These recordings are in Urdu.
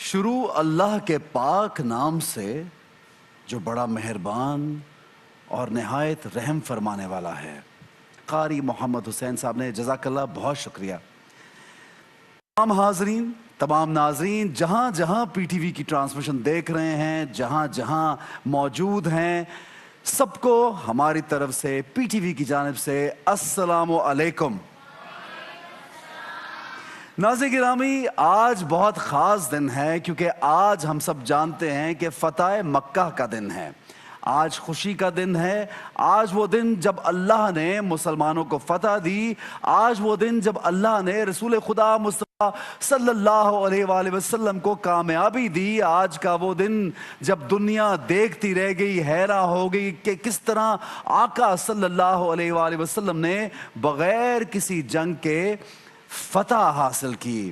شروع اللہ کے پاک نام سے جو بڑا مہربان اور نہایت رحم فرمانے والا ہے۔ قاری محمد حسین صاحب نے، جزاک اللہ، بہت شکریہ۔ تمام حاضرین، تمام ناظرین جہاں جہاں پی ٹی وی کی ٹرانسمیشن دیکھ رہے ہیں، جہاں جہاں موجود ہیں، سب کو ہماری طرف سے، پی ٹی وی کی جانب سے السلام علیکم۔ ناظرین گرامی، آج بہت خاص دن ہے کیونکہ آج ہم سب جانتے ہیں کہ فتح مکہ کا دن ہے۔ آج خوشی کا دن ہے۔ آج وہ دن جب اللہ نے مسلمانوں کو فتح دی۔ آج وہ دن جب اللہ نے رسول خدا مصطفیٰ صلی اللہ علیہ وآلہ وسلم کو کامیابی دی۔ آج کا وہ دن جب دنیا دیکھتی رہ گئی، حیران ہو گئی کہ کس طرح آقا صلی اللہ علیہ وآلہ وسلم نے بغیر کسی جنگ کے فتح حاصل کی۔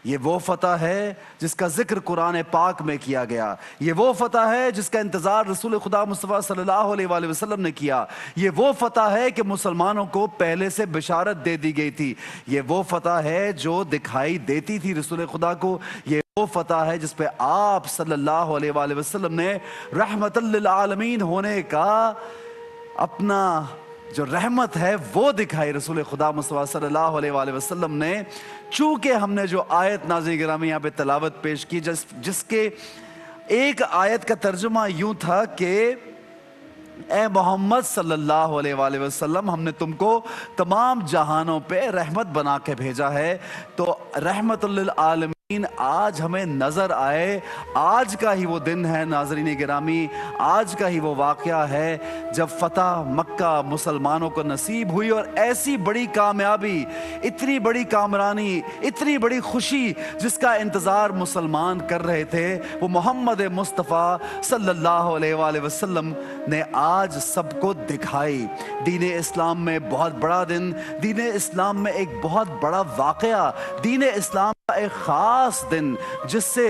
یہ وہ فتح ہے جس کا ذکر قرآن پاک میں کیا گیا۔ یہ وہ فتح ہے جس کا انتظار رسول خدا مصطفیٰ صلی اللہ علیہ وآلہ وسلم نے کیا۔ یہ وہ فتح ہے کہ مسلمانوں کو پہلے سے بشارت دے دی گئی تھی۔ یہ وہ فتح ہے جو دکھائی دیتی تھی رسول خدا کو۔ یہ وہ فتح ہے جس پہ آپ صلی اللہ علیہ وآلہ وسلم نے رحمت للعالمین ہونے کا اپنا جو رحمت ہے وہ دکھائی رسول خدا مصطفیٰ صلی اللہ علیہ وآلہ وسلم نے۔ چونکہ ہم نے جو آیت ناظرین گرامی یہاں پہ تلاوت پیش کی، جس کے ایک آیت کا ترجمہ یوں تھا کہ اے محمد صلی اللہ علیہ وآلہ وسلم، ہم نے تم کو تمام جہانوں پہ رحمت بنا کے بھیجا ہے، تو رحمت للعالمین آج ہمیں نظر آئے۔ آج کا ہی وہ دن ہے ناظرین گرامی، آج کا ہی وہ واقعہ ہے جب فتح مکہ مسلمانوں کو نصیب ہوئی، اور ایسی بڑی کامیابی، اتنی بڑی کامرانی، اتنی بڑی خوشی جس کا انتظار مسلمان کر رہے تھے، وہ محمد مصطفیٰ صلی اللہ علیہ وآلہ وسلم نے آج سب کو دکھائی۔ دین اسلام میں بہت بڑا دن، دین اسلام میں ایک بہت بڑا واقعہ، دین اسلام ایک خاص دن جس سے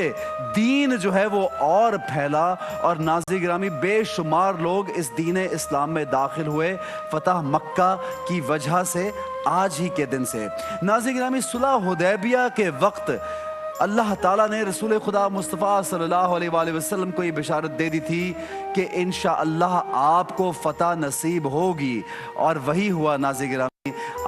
دین جو ہے وہ اور پھیلا، اور ناظرین گرامی بے شمار لوگ اس دین اسلام میں داخل ہوئے فتح مکہ کی وجہ سے، آج ہی کے دن سے۔ ناظرین گرامی، صلح حدیبیہ کے وقت اللہ تعالیٰ نے رسول خدا مصطفیٰ صلی اللہ علیہ وآلہ وسلم کو یہ بشارت دے دی تھی کہ انشاءاللہ آپ کو فتح نصیب ہوگی، اور وہی ہوا ناظرین گرامی۔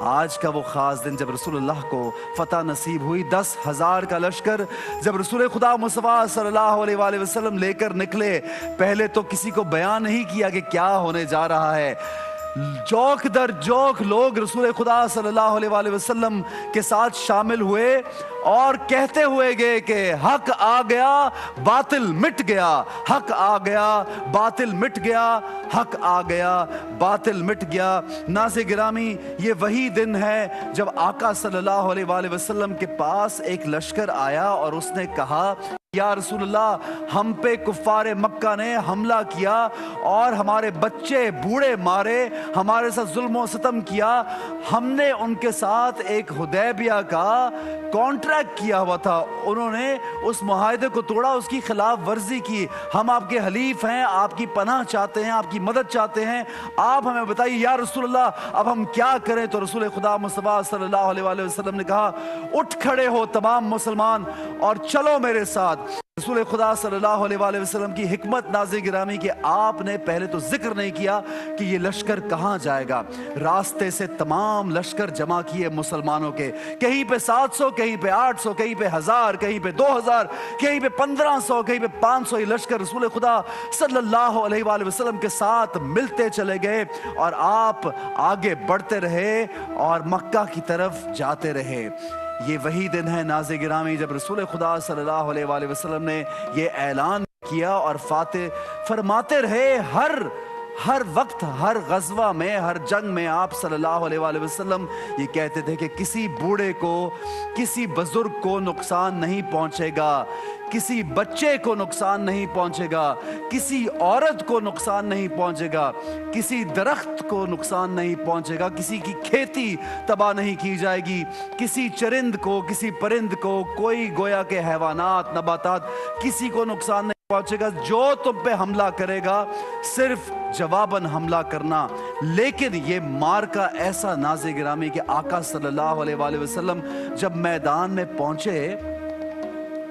آج کا وہ خاص دن جب رسول اللہ کو فتح نصیب ہوئی، 10,000 کا لشکر جب رسول خدا مصطفیٰ صلی اللہ علیہ وآلہ وسلم لے کر نکلے، پہلے تو کسی کو بیان نہیں کیا کہ کیا ہونے جا رہا ہے۔ جوک در جوک لوگ رسول خدا صلی اللہ علیہ وآلہ وسلم کے ساتھ شامل ہوئے اور کہتے ہوئے گئے کہ حق آ گیا، باطل مٹ گیا، حق آ گیا، باطل مٹ گیا، حق آ گیا، باطل مٹ گیا۔ ناظرین گرامی، یہ وہی دن ہے جب آقا صلی اللہ علیہ وآلہ وسلم کے پاس ایک لشکر آیا اور اس نے کہا، یا رسول اللہ، ہم پہ کفار مکہ نے حملہ کیا اور ہمارے بچے بوڑھے مارے، ہمارے ساتھ ظلم و ستم کیا، ہم نے ان کے ساتھ ایک حدیبیہ کا کانٹریکٹ کیا ہوا تھا، انہوں نے اس معاہدے کو توڑا، اس کی خلاف ورزی کی، ہم آپ کے حلیف ہیں، آپ کی پناہ چاہتے ہیں، آپ کی مدد چاہتے ہیں، آپ ہمیں بتائیے یا رسول اللہ اب ہم کیا کریں؟ تو رسول خدا مصطفیٰ صلی اللہ علیہ وآلہ وسلم نے کہا، اٹھ کھڑے ہو تمام مسلمان اور چلو میرے ساتھ۔ رسول خدا صلی اللہ علیہ وآلہ وسلم کی حکمت ناظرین گرامی کہ آپ نے پہلے تو ذکر نہیں کیا کہ یہ لشکر کہاں جائے گا، راستے سے تمام لشکر جمع کیے مسلمانوں کے، کہیں پہ 700، کہیں پہ 800، کہیں پہ 1000، کہیں پہ 2000، کہیں پہ 1500، کہیں پہ 500، یہ لشکر رسول خدا صلی اللہ علیہ وآلہ وسلم کے ساتھ ملتے چلے گئے، اور آپ آگے بڑھتے رہے اور مکہ کی طرف جاتے رہے۔ یہ وہی دن ہے ناظرین گرامی جب رسول خدا صلی اللہ علیہ وآلہ وسلم نے یہ اعلان کیا اور فاتح فرماتے رہے، ہر وقت، ہر غزوہ میں، ہر جنگ میں آپ صلی اللہ علیہ وآلہ وسلم یہ کہتے تھے کہ کسی بوڑھے کو، کسی بزرگ کو نقصان نہیں پہنچے گا، کسی بچے کو نقصان نہیں پہنچے گا، کسی عورت کو نقصان نہیں پہنچے گا، کسی درخت کو نقصان نہیں پہنچے گا، کسی کی کھیتی تباہ نہیں کی جائے گی، کسی چرند کو، کسی پرند کو، کوئی گویا کے حیوانات، نباتات، کسی کو نقصان نہیں پہنچے گا۔ جو تم پہ حملہ کرے گا صرف جواباً حملہ کرنا۔ لیکن یہ مارکا ایسا ناظرین گرامی کہ آقا صلی اللہ علیہ وآلہ وسلم جب میدان میں پہنچے،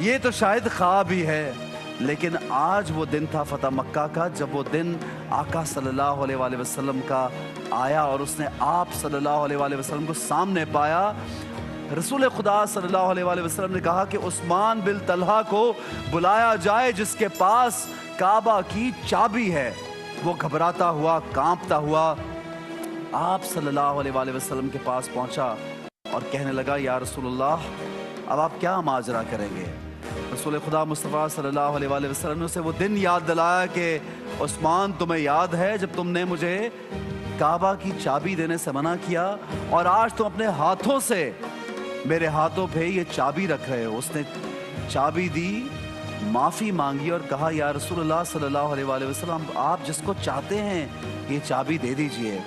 یہ تو شاید خواب ہی ہے، لیکن آج وہ دن تھا فتح مکہ کا، جب وہ دن آقا صلی اللہ علیہ وآلہ وسلم کا آیا اور اس نے آپ صلی اللہ علیہ وآلہ وسلم کو سامنے پایا۔ رسول خدا صلی اللہ علیہ وآلہ وسلم نے کہا کہ عثمان بن طلحہ کو بلایا جائے جس کے پاس کعبہ کی چابی ہے۔ وہ گھبراتا ہوا، کانپتا ہوا آپ صلی اللہ علیہ وآلہ وسلم کے پاس پہنچا اور کہنے لگا یا رسول اللہ اب آپ کیا ماجرا کریں گے؟ رسول خدا مصطفیٰ صلی اللہ علیہ وآلہ وسلم نے اسے وہ دن یاد دلایا کہ عثمان تمہیں یاد ہے جب تم نے مجھے کعبہ کی چابی دینے سے منع کیا اور آج تم اپنے ہاتھوں سے میرے ہاتھوں پہ یہ چابی رکھ رہے ہو۔ اس نے چابی دی، معافی مانگی اور کہا یا رسول اللہ صلی اللہ علیہ وآلہ وسلم آپ جس کو چاہتے ہیں یہ چابی دے دیجئے۔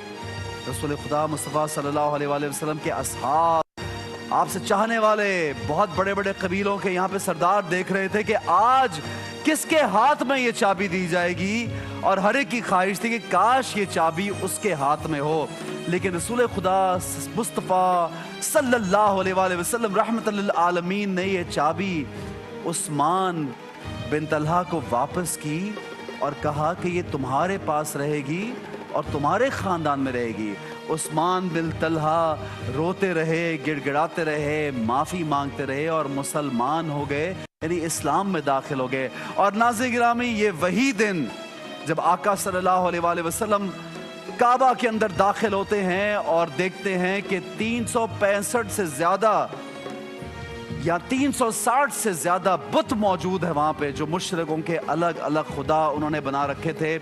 رسول خدا مصطفیٰ صلی اللہ علیہ وآلہ وسلم کے اصحاب، آپ سے چاہنے والے بہت بڑے بڑے قبیلوں کے یہاں پہ سردار دیکھ رہے تھے کہ آج کس کے ہاتھ میں یہ چابی دی جائے گی، اور ہر ایک کی خواہش تھی کہ کاش یہ چابی اس کے ہاتھ میں ہو۔ لیکن رسول خدا مصطفیٰ صلی اللہ علیہ وآلہ وسلم رحمت للعالمین نے یہ چابی عثمان بن طلحہ کو واپس کی اور کہا کہ یہ تمہارے پاس رہے گی اور تمہارے خاندان میں رہے گی۔ عثمان بن طلحہ روتے رہے، گڑ گڑاتے رہے، معافی مانگتے رہے اور مسلمان ہو گئے، یعنی اسلام میں داخل ہو گئے۔ اور ناظرین گرامی، یہ وہی دن جب آقا صلی اللہ علیہ وآلہ وسلم کعبہ کے اندر داخل ہوتے ہیں اور دیکھتے ہیں کہ 365 سے زیادہ یا 360 سے زیادہ بت موجود ہے وہاں پہ، جو مشرکوں کے الگ الگ خدا انہوں نے بنا رکھے تھے۔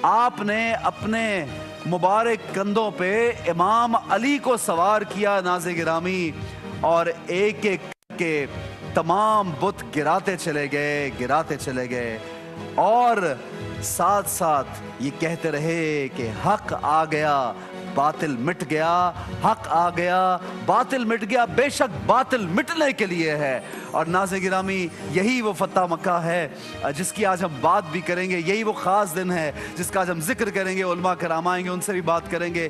آپ نے اپنے مبارک کندھوں پہ امام علی کو سوار کیا ناظرین گرامی، اور ایک ایک کے تمام بت گراتے چلے گئے اور ساتھ ساتھ یہ کہتے رہے کہ حق آ گیا، باطل مٹ گیا، حق آ گیا، باطل مٹ گیا، بے شک باطل مٹنے کے لیے ہے۔ اور ناظرین گرامی، یہی وہ فتح مکہ ہے جس کی آج ہم بات بھی کریں گے، یہی وہ خاص دن ہے جس کا آج ہم ذکر کریں گے، علماء کرام آئیں گے ان سے بھی بات کریں گے۔